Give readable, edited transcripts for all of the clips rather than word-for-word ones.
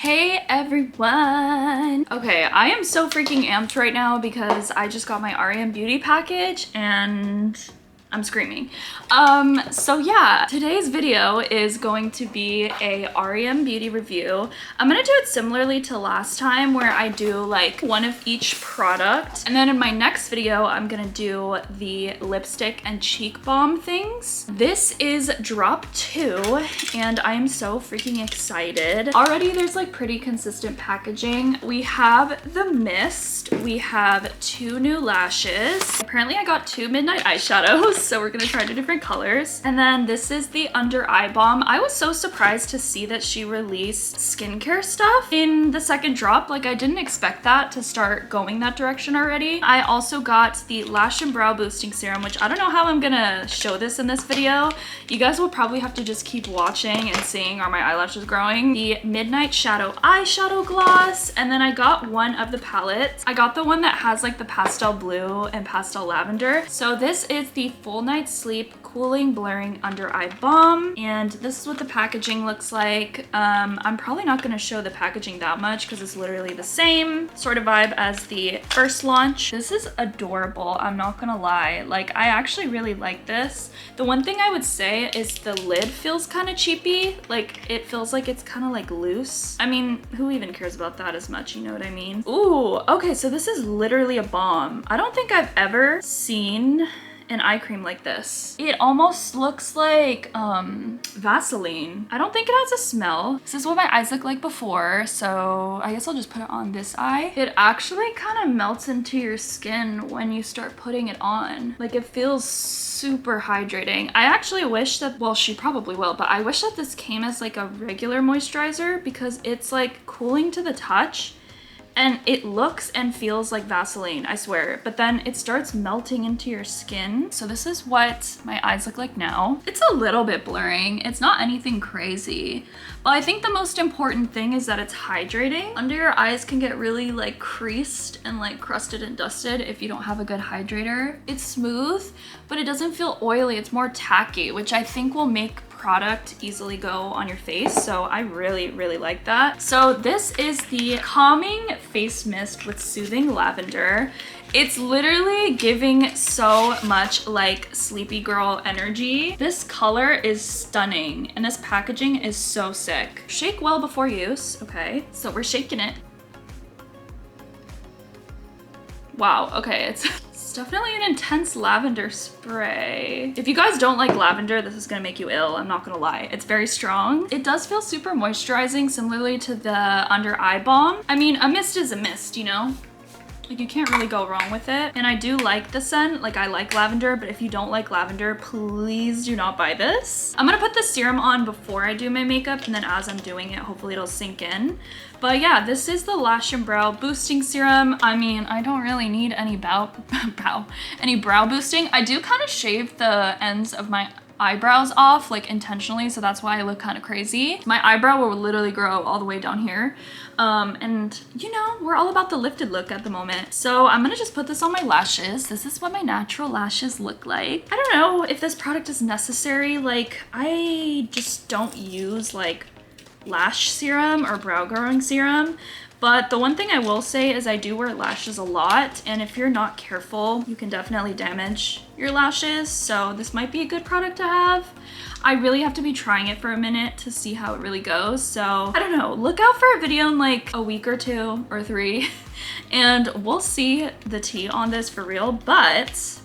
Hey everyone! Okay, I am so freaking amped right now because I just got my r.e.m beauty package and I'm screaming. So yeah, today's video is going to be a r.e.m beauty review. I'm gonna do it similarly to last time where I do like one of each product. And then in my next video, I'm gonna do the lipstick and cheek balm things. This is drop 2 and I am so freaking excited. Already there's like pretty consistent packaging. We have the mist. We have 2 new lashes. Apparently I got 2 midnight eyeshadows, so we're gonna try 2 different colors. And then this is the under eye balm. I was so surprised to see that she released skincare stuff in the second drop. Like I didn't expect that to start going that direction already. I also got the Lash and Brow Boosting Serum, which I don't know how I'm gonna show this in this video. You guys will probably have to just keep watching and seeing are my eyelashes growing. The Midnight Shadow Eyeshadow Gloss, and then I got one of the palettes. I got the one that has like the pastel blue and pastel lavender. So this is the Full Night Sleep Cooling Blurring Under Eye Balm, and this is what the packaging looks like. I'm probably not going to show the packaging that much because it's literally the same sort of vibe as the first launch. This is adorable, I'm not gonna lie. Like I actually really like this. The one thing I would say is the lid feels kind of cheapy. Like it feels like it's kind of like loose. I mean, who even cares about that as much, you know what I mean? Ooh, okay, so this is literally a balm. I don't think I've ever seen an eye cream like this. It almost looks like Vaseline. I don't think it has a smell. This is what my eyes look like before, so I guess I'll just put it on this eye. It actually kind of melts into your skin when you start putting it on. Like it feels super hydrating. I actually wish that, well, she probably will, but I wish that this came as like a regular moisturizer because it's like cooling to the touch. And it looks and feels like Vaseline, I swear. But then it starts melting into your skin. So this is what my eyes look like now. It's a little bit blurring. It's not anything crazy. But I think the most important thing is that it's hydrating. Under your eyes can get really like creased and like crusted and dusted if you don't have a good hydrator. It's smooth, but it doesn't feel oily. It's more tacky, which I think will make product easily go on your face, so I really like that. So this is the calming face mist with soothing lavender. It's literally giving so much like sleepy girl energy. This color is stunning and this packaging is so sick. Shake well before use. Okay, so we're shaking it. Wow, okay, it's definitely an intense lavender spray. If you guys don't like lavender, this is gonna make you ill, I'm not gonna lie. It's very strong. It does feel super moisturizing, similarly to the under eye balm. I mean, a mist is a mist, you know? Like you can't really go wrong with it. And I do like the scent, like I like lavender, but if you don't like lavender, please do not buy this. I'm gonna put the serum on before I do my makeup, and then as I'm doing it, hopefully it'll sink in. But yeah, this is the Lash and Brow Boosting Serum. I mean, I don't really need any brow boosting. I do kind of shave the ends of my eyebrows off like intentionally, so that's why I look kind of crazy. My eyebrow will literally grow all the way down here. And you know, we're all about the lifted look at the moment. So I'm gonna just put this on my lashes. This is what my natural lashes look like. I don't know if this product is necessary. Like I just don't use like lash serum or brow growing serum. But the one thing I will say is I do wear lashes a lot, and if you're not careful, you can definitely damage your lashes. So this might be a good product to have. I really have to be trying it for a minute to see how it really goes. So I don't know, look out for a video in like a week or 2 or 3 and we'll see the tea on this for real. But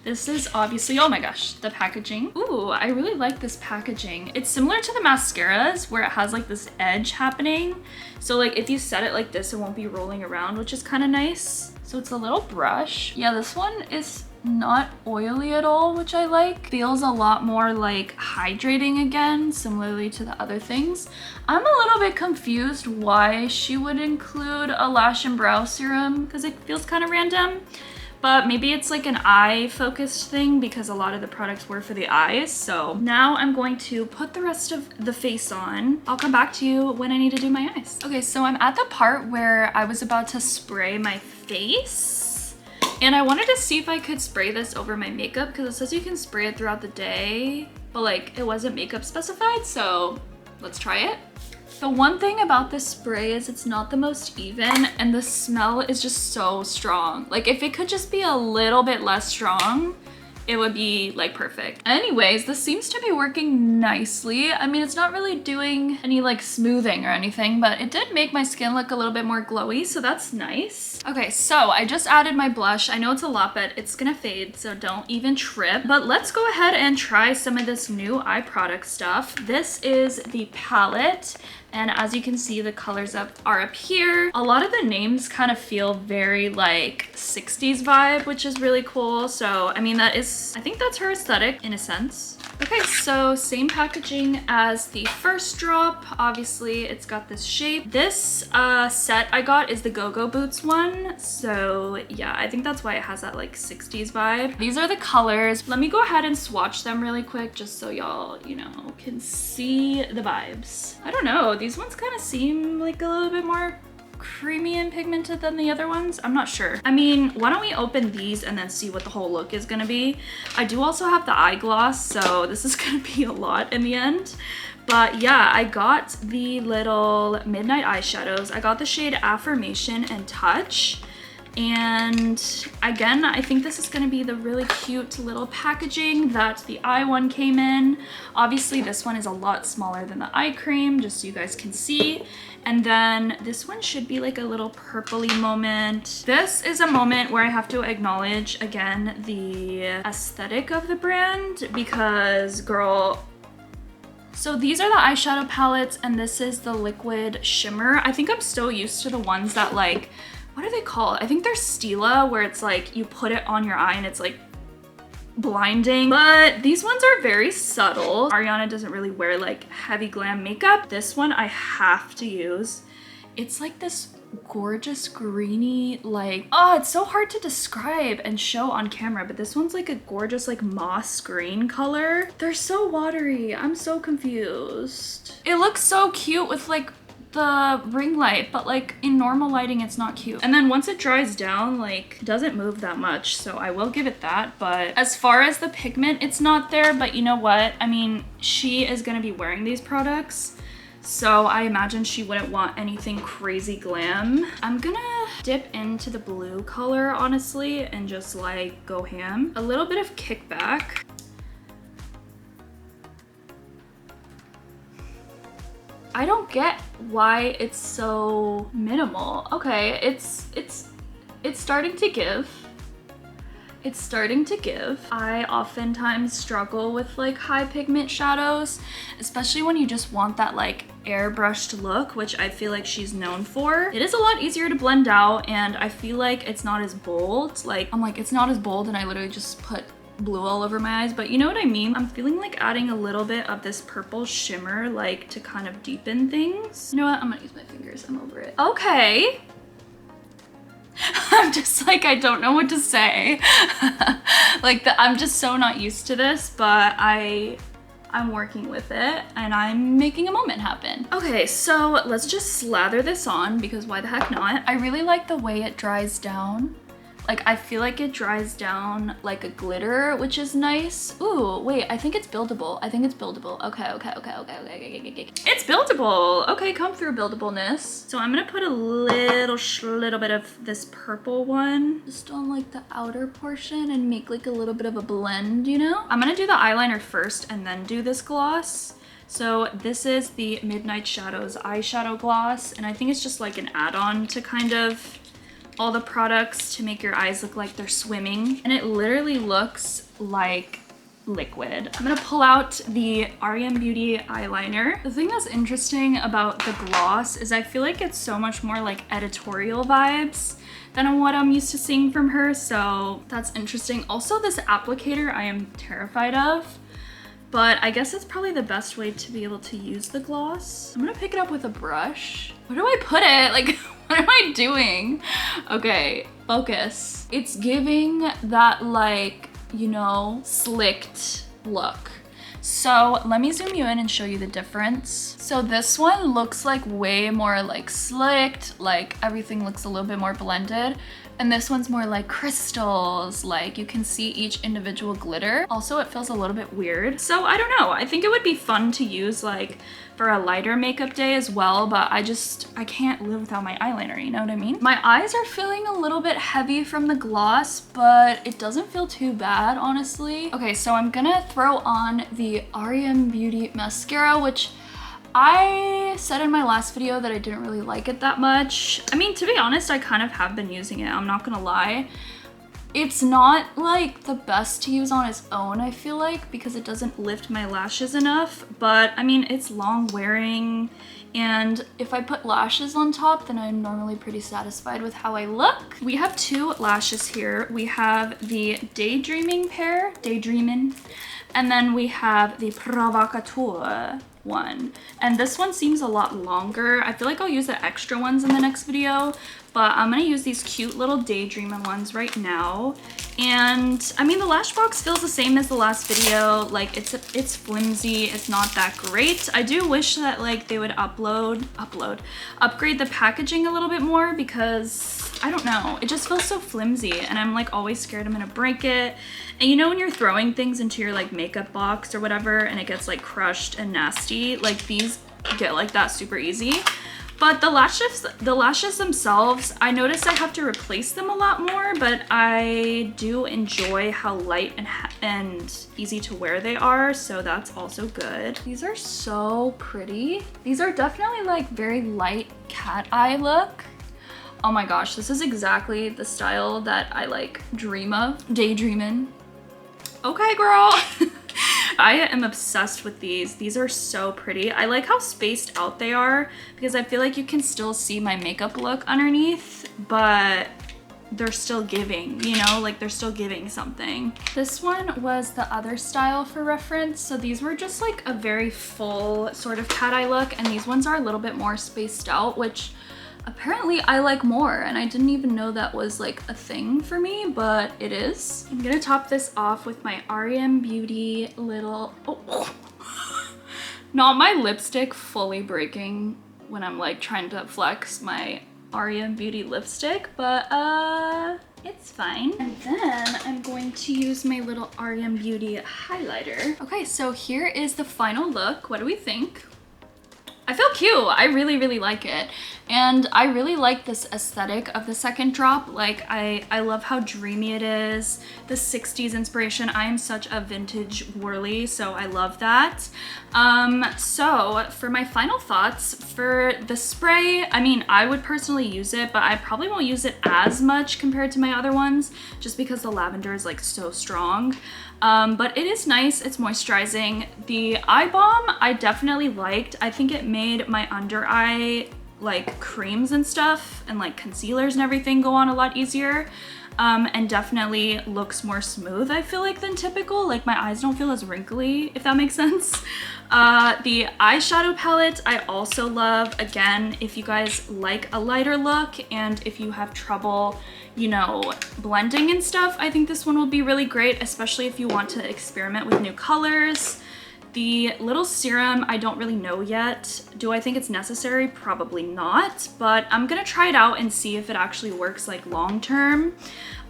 this is obviously, oh my gosh, the packaging. Ooh, I really like this packaging. It's similar to the mascaras where it has like this edge happening. So like if you set it like this, it won't be rolling around, which is kind of nice. So it's a little brush. Yeah, this one is not oily at all, which I like. Feels a lot more like hydrating again, similarly to the other things. I'm a little bit confused why she would include a lash and brow serum because it feels kind of random. But maybe it's like an eye focused thing because a lot of the products were for the eyes. So now I'm going to put the rest of the face on. I'll come back to you when I need to do my eyes. Okay, so I'm at the part where I was about to spray my face. And I wanted to see if I could spray this over my makeup because it says you can spray it throughout the day, but like it wasn't makeup specified, so let's try it. The one thing about this spray is it's not the most even and the smell is just so strong. Like if it could just be a little bit less strong, it would be like perfect. Anyways, this seems to be working nicely. I mean, it's not really doing any like smoothing or anything, but it did make my skin look a little bit more glowy, so that's nice. Okay, so I just added my blush. I know it's a lot, but it's gonna fade, so don't even trip. But let's go ahead and try some of this new eye product stuff. This is the palette. And as you can see, the colors are up here. A lot of the names kind of feel very like 60s vibe, which is really cool. So, I mean, I think that's her aesthetic in a sense. Okay, so same packaging as the first drop. Obviously, it's got this shape. This set I got is the Go-Go Boots one. So yeah, I think that's why it has that like 60s vibe. These are the colors. Let me go ahead and swatch them really quick just so y'all, you know, can see the vibes. I don't know, these ones kind of seem like a little bit more creamy and pigmented than the other ones. I'm not sure. I mean, why don't we open these and then see what the whole look is gonna be. I do also have the eye gloss, so this is gonna be a lot in the end. But yeah, I got the little midnight eyeshadows. I got the shade Affirmation and Touch. And again, I think this is gonna be the really cute little packaging that the eye one came in. Obviously, this one is a lot smaller than the eye cream, just so you guys can see. And then this one should be like a little purpley moment. This is a moment where I have to acknowledge, again, the aesthetic of the brand because, girl, so these are the eyeshadow palettes and this is the liquid shimmer. I think I'm still used to the ones that like, what are they called? I think they're Stila, where it's like you put it on your eye and it's like blinding. But these ones are very subtle. Ariana doesn't really wear like heavy glam makeup. This one I have to use. It's like this gorgeous greeny, like, oh, it's so hard to describe and show on camera, but this one's like a gorgeous like moss green color. They're so watery. I'm so confused. It looks so cute with like the ring light, but like in normal lighting it's not cute. And then once it dries down, like, it doesn't move that much, so I will give it that. But as far as the pigment, it's not there. But you know what, I mean, she is gonna be wearing these products, so I imagine she wouldn't want anything crazy glam. I'm gonna dip into the blue color, honestly, and just like go ham. A little bit of kickback. I don't get why it's so minimal. Okay, it's starting to give. It's starting to give. I oftentimes struggle with like high pigment shadows, especially when you just want that like airbrushed look, which I feel like she's known for. It is a lot easier to blend out and I feel like it's not as bold. Like, I'm like, it's not as bold and I literally just put blue all over my eyes, but you know what I mean? I'm feeling like adding a little bit of this purple shimmer, like to kind of deepen things. You know what? I'm gonna use my fingers. I'm over it. Okay. I'm just like, I don't know what to say. Like, I'm just so not used to this, but I'm working with it and I'm making a moment happen. Okay, so let's just slather this on because why the heck not? I really like the way it dries down. Like, I feel like it dries down like a glitter, which is nice. Ooh, wait, I think it's buildable. I think it's buildable. Okay. It's buildable. Okay, come through buildableness. So I'm gonna put a little bit of this purple one just on like the outer portion and make like a little bit of a blend, you know? I'm gonna do the eyeliner first and then do this gloss. So this is the Midnight Shadows eyeshadow gloss, and I think it's just like an add-on to kind of all the products to make your eyes look like they're swimming. And it literally looks like liquid. I'm gonna pull out the r.e.m Beauty eyeliner. The thing that's interesting about the gloss is I feel like it's so much more like editorial vibes than what I'm used to seeing from her, so that's interesting. Also, this applicator I am terrified of, but I guess it's probably the best way to be able to use the gloss. I'm gonna pick it up with a brush. Where do I put it? Like, what am I doing? Okay, focus. It's giving that like, you know, slicked look. So let me zoom you in and show you the difference. So this one looks like way more like slicked, like everything looks a little bit more blended. And this one's more like crystals, like you can see each individual glitter. Also, it feels a little bit weird. So I don't know, I think it would be fun to use like for a lighter makeup day as well, but I can't live without my eyeliner, you know what I mean? My eyes are feeling a little bit heavy from the gloss, but it doesn't feel too bad, honestly. Okay, so I'm gonna throw on the r.e.m Beauty mascara, which I said in my last video that I didn't really like it that much. I mean, to be honest, I kind of have been using it, I'm not gonna lie. It's not like the best to use on its own, I feel like, because it doesn't lift my lashes enough, but I mean, it's long wearing, and if I put lashes on top, then I'm normally pretty satisfied with how I look. We have two lashes here. We have the Daydreaming pair, Daydreamin', and then we have the Provocateur one, and this one seems a lot longer. I feel like I'll use the extra ones in the next video, but I'm gonna use these cute little Daydreaming ones right now. And I mean, the lash box feels the same as the last video. Like it's flimsy, it's not that great. I do wish that like they would upgrade the packaging a little bit more, because I don't know, it just feels so flimsy, and I'm like always scared I'm gonna break it. And you know when you're throwing things into your like makeup box or whatever and it gets like crushed and nasty, like these get like that super easy. But the lashes themselves, I noticed I have to replace them a lot more, but I do enjoy how light and easy to wear they are, so that's also good. These are so pretty. These are definitely like very light cat eye look. Oh my gosh, this is exactly the style that I like dream of, daydreaming. Okay, girl. I am obsessed with these. These are so pretty. I like how spaced out they are, because I feel like you can still see my makeup look underneath, but they're still giving, you know, like they're still giving something. This one was the other style for reference. So these were just like a very full sort of cat eye look, and these ones are a little bit more spaced out, which apparently I like more, and I didn't even know that was like a thing for me, but it is. I'm gonna top this off with my r.e.m Beauty little, not my lipstick fully breaking when I'm like trying to flex my r.e.m Beauty lipstick, but it's fine. And then I'm going to use my little r.e.m Beauty highlighter. Okay, so here is the final look. What do we think? I feel cute. I really, really like it. And I really like this aesthetic of the second drop. Like, I love how dreamy it is. The 60s inspiration. I am such a vintage whirly, so I love that. So for my final thoughts, for the spray, I mean, I would personally use it, but I probably won't use it as much compared to my other ones, just because the lavender is like so strong. But it is nice, it's moisturizing. The eye balm I definitely liked. I think it made my under eye like creams and stuff and like concealers and everything go on a lot easier, and definitely looks more smooth, I feel like, than typical. Like my eyes don't feel as wrinkly, if that makes sense. The eyeshadow palette I also love. Again, if you guys like a lighter look and if you have trouble, you know, blending and stuff, I think this one will be really great, especially if you want to experiment with new colors. The little serum, I don't really know yet. Do I think it's necessary? Probably not, but I'm gonna try it out and see if it actually works like long term.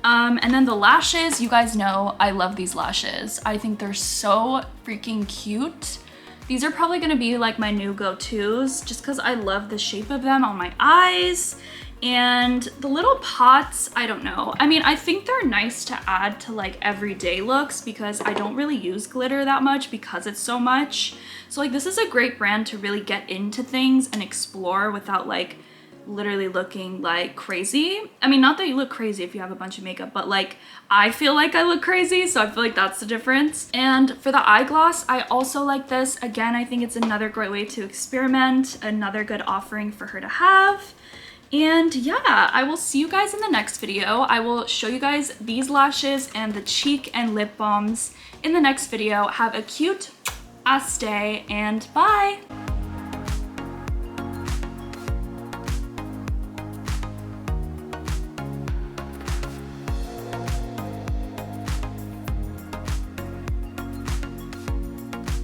And then the lashes, you guys know I love these lashes. I think they're so freaking cute. These are probably gonna be like my new go-tos, just because I love the shape of them on my eyes. And the little pots, I don't know. I mean, I think they're nice to add to like everyday looks, because I don't really use glitter that much because it's so much. So like this is a great brand to really get into things and explore without like literally looking like crazy. I mean, not that you look crazy if you have a bunch of makeup, but like I feel like I look crazy, so I feel like that's the difference. And for the eye gloss, I also like this. Again, I think it's another great way to experiment, another good offering for her to have. And yeah, I will see you guys in the next video. I will show you guys these lashes and the cheek and lip balms in the next video. Have a cute ass day, and bye!